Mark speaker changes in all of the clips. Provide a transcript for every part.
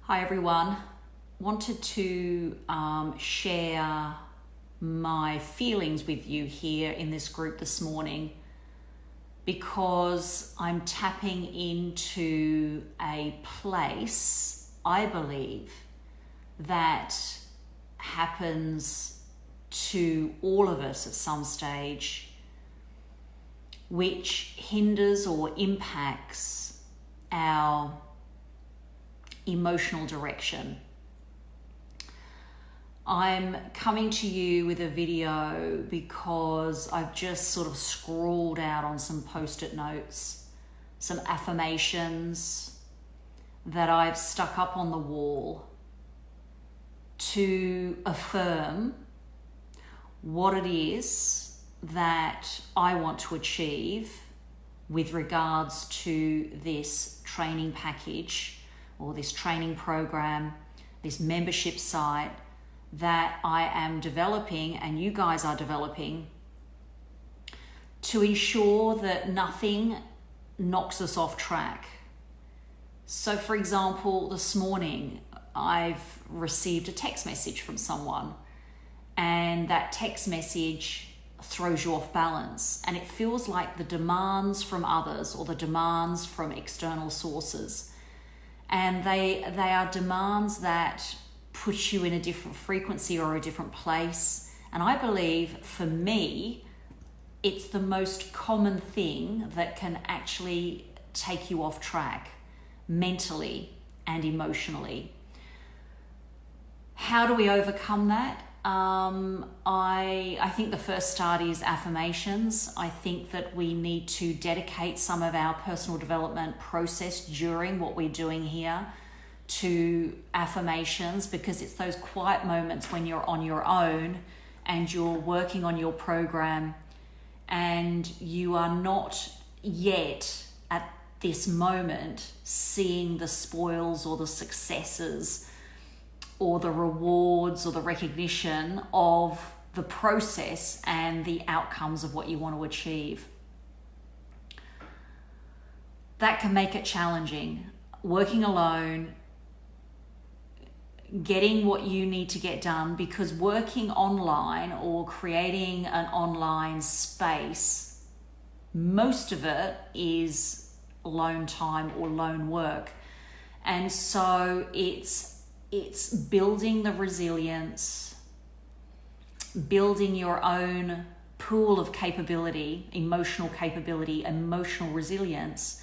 Speaker 1: Hi everyone. Wanted to share my feelings with you here in this group this morning because I'm tapping into a place, I believe, that happens to all of us at some stage, which hinders or impacts our emotional direction. I'm coming to you with a video because I've just sort of scrawled out on some post-it notes some affirmations that I've stuck up on the wall to affirm what it is that I want to achieve with regards to this training package or this training program, this membership site that I am developing and you guys are developing to ensure that nothing knocks us off track. So for example, this morning I've received a text message from someone and that text message throws you off balance and it feels like the demands from others or the demands from external sources. And they are demands that put you in a different frequency or a different place. And I believe for me, it's the most common thing that can actually take you off track mentally and emotionally. How do we overcome that? I think the first start is affirmations. I think that we need to dedicate some of our personal development process during what we're doing here to affirmations, because it's those quiet moments when you're on your own and you're working on your program and you are not yet at this moment seeing the spoils or the successes or the rewards or the recognition of the process and the outcomes of what you want to achieve. That can make it challenging. Working alone, getting what you need to get done, because working online or creating an online space, most of it is lone time or lone work. And so it's building the resilience, building your own pool of capability, emotional resilience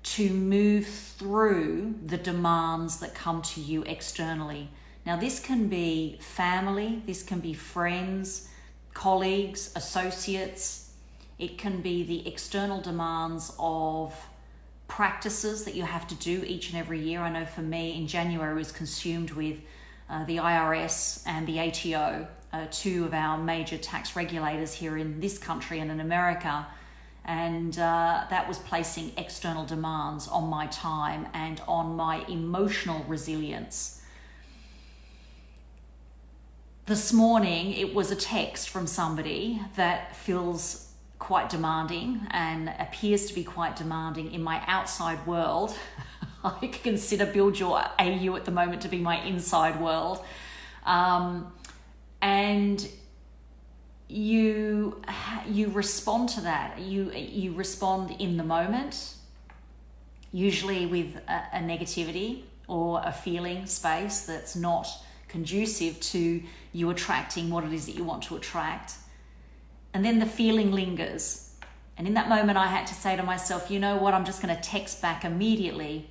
Speaker 1: to move through the demands that come to you externally. Now, this can be family, this can be friends, colleagues, associates. It can be the external demands of practices that you have to do each and every year. I know for me in January was consumed with the IRS and the ATO, two of our major tax regulators here in this country and in America. And that was placing external demands on my time and on my emotional resilience. This morning, it was a text from somebody that feels quite demanding and appears to be quite demanding in my outside world. I consider Build Your AU at the moment to be my inside world. And you respond to that. You respond in the moment, usually with a negativity or a feeling space that's not conducive to you attracting what it is that you want to attract. And then the feeling lingers. And in that moment, I had to say to myself, you know what, I'm just going to text back immediately.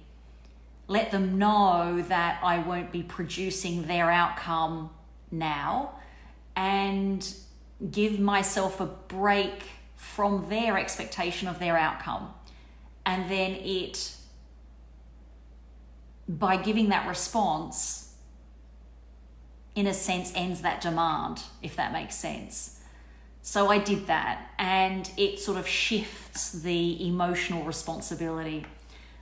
Speaker 1: Let them know that I won't be producing their outcome now, and give myself a break from their expectation of their outcome. And then by giving that response, in a sense, ends that demand, if that makes sense. So I did that, and it sort of shifts the emotional responsibility.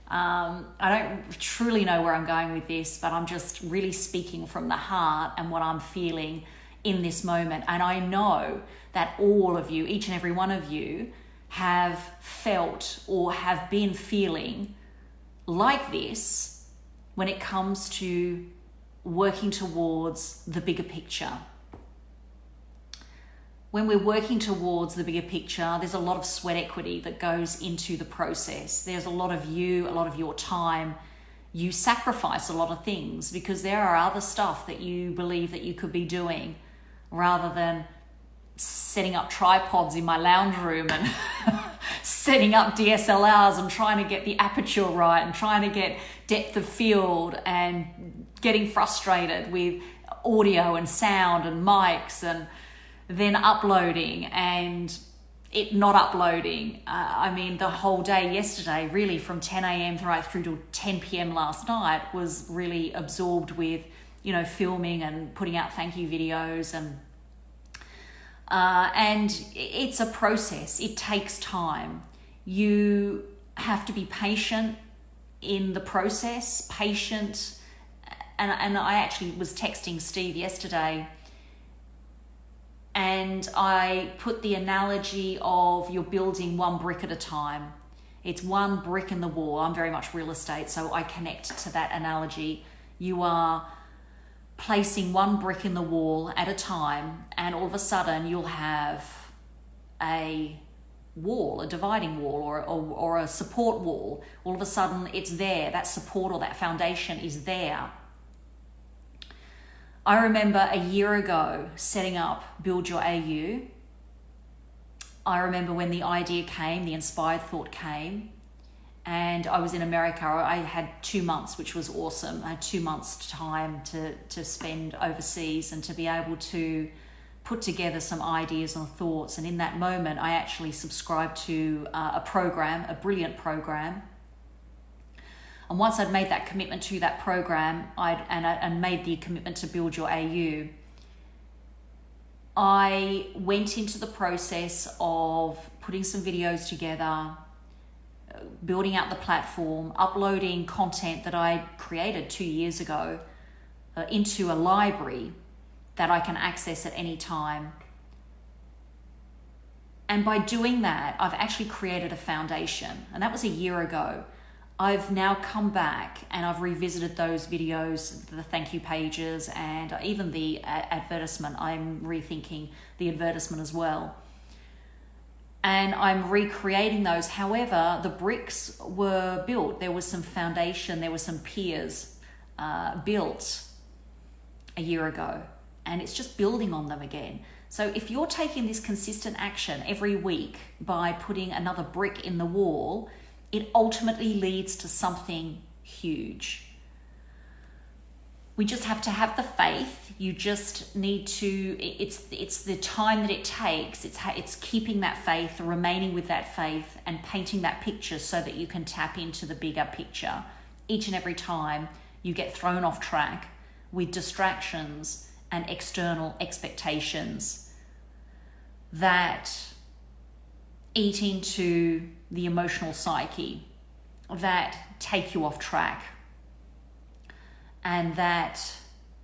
Speaker 1: I don't truly know where I'm going with this, but I'm just really speaking from the heart and what I'm feeling in this moment. And I know that all of you, each and every one of you, have felt or have been feeling like this when it comes to working towards the bigger picture. When we're working towards the bigger picture, there's a lot of sweat equity that goes into the process. There's a lot of you, a lot of your time. You sacrifice a lot of things because there are other stuff that you believe that you could be doing rather than setting up tripods in my lounge room and setting up DSLRs and trying to get the aperture right and trying to get depth of field and getting frustrated with audio and sound and mics and then uploading and it not uploading. I mean, the whole day yesterday, really from 10 a.m. right through to 10 p.m. last night was really absorbed with, filming and putting out thank you videos and it's a process. It takes time. You have to be patient in the process, patient. And I actually was texting Steve yesterday and I put the analogy of you're building one brick at a time. It's one brick in the wall. I'm very much real estate, so I connect to that analogy. You are placing one brick in the wall at a time, and all of a sudden you'll have a wall, a dividing wall or a support wall. All of a sudden it's there. That support or that foundation is there. I remember a year ago setting up Build Your AU. I remember when the idea came, the inspired thought came, and I was in America. I had 2 months, which was awesome. I had 2 months time to spend overseas and to be able to put together some ideas and thoughts. And in that moment, I actually subscribed to a program, a brilliant program. And once I'd made that commitment to that program, and made the commitment to Build Your AU, I went into the process of putting some videos together, building out the platform, uploading content that I created 2 years ago into a library that I can access at any time. And by doing that, I've actually created a foundation. And that was a year ago. I've now come back and I've revisited those videos, the thank you pages, and even the advertisement. I'm rethinking the advertisement as well. And I'm recreating those. However, the bricks were built. There was some foundation, there were some piers built a year ago. And it's just building on them again. So if you're taking this consistent action every week by putting another brick in the wall, it ultimately leads to something huge. We just have to have the faith. You just need to, it's the time that it takes. It's keeping that faith, remaining with that faith and painting that picture so that you can tap into the bigger picture. Each and every time you get thrown off track with distractions and external expectations that eat into the emotional psyche, that take you off track, and that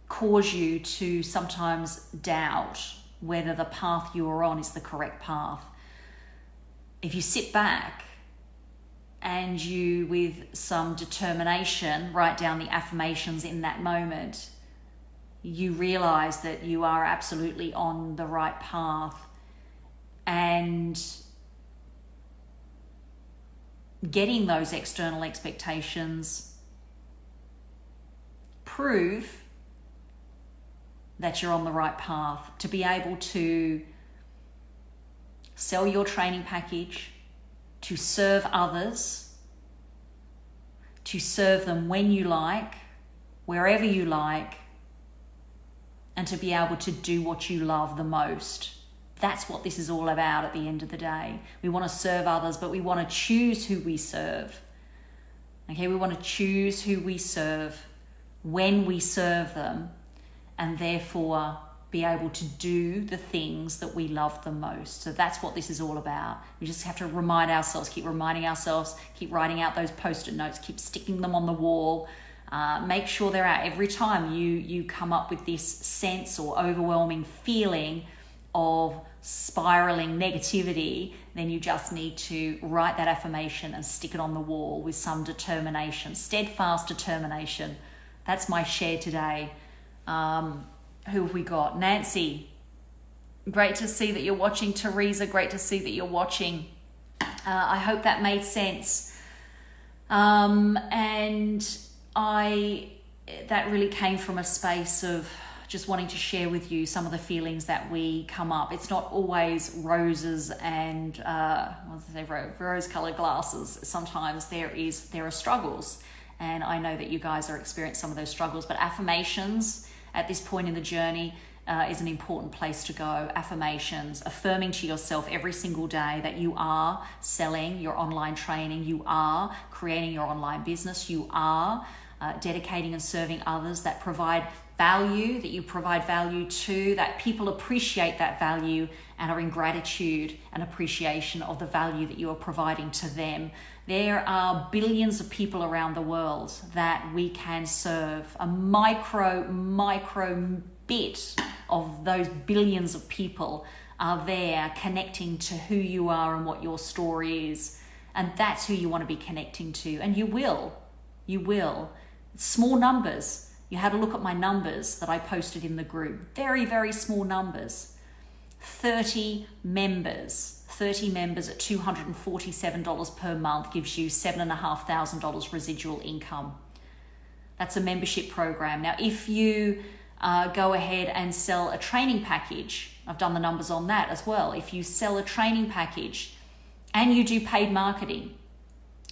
Speaker 1: cause you to sometimes doubt whether the path you are on is the correct path. If you sit back and you, with some determination, write down the affirmations in that moment, you realize that you are absolutely on the right path. And getting those external expectations prove that you're on the right path to be able to sell your training package, to serve others, to serve them when you like, wherever you like, and to be able to do what you love the most. That's what this is all about at the end of the day. We want to serve others, but we want to choose who we serve. Okay, we want to choose who we serve, when we serve them, and therefore be able to do the things that we love the most. So that's what this is all about. We just have to remind ourselves, keep reminding ourselves, keep writing out those post-it notes, keep sticking them on the wall. Make sure they're out every time you come up with this sense or overwhelming feeling of spiraling negativity, then you just need to write that affirmation and stick it on the wall with some determination, steadfast determination. That's my share today. Who have we got? Nancy, great to see that you're watching. Teresa, great to see that you're watching. I hope that made sense. And that really came from a space of just wanting to share with you some of the feelings that we come up. It's not always roses and rose-colored glasses. Sometimes there are struggles, and I know that you guys are experiencing some of those struggles. But affirmations at this point in the journey is an important place to go. Affirmations, affirming to yourself every single day that you are selling your online training, you are creating your online business, you are dedicating and serving others, that provide value, that you provide value to, that people appreciate that value and are in gratitude and appreciation of the value that you are providing to them. There are billions of people around the world that we can serve. A micro bit of those billions of people are there connecting to who you are and what your story is. And that's who you want to be connecting to. And you will. Small numbers. You had a look at my numbers that I posted in the group. Very, very small numbers. 30 members at $247 per month gives you $7,500 residual income. That's a membership program. Now, if you go ahead and sell a training package, I've done the numbers on that as well. If you sell a training package and you do paid marketing,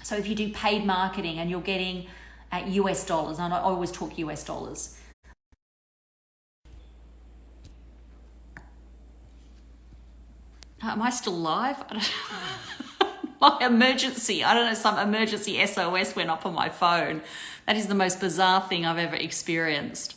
Speaker 1: so if you do paid marketing and you're getting at US dollars, and I always talk US dollars. Am I still live? My emergency, I don't know, some emergency SOS went up on my phone. That is the most bizarre thing I've ever experienced.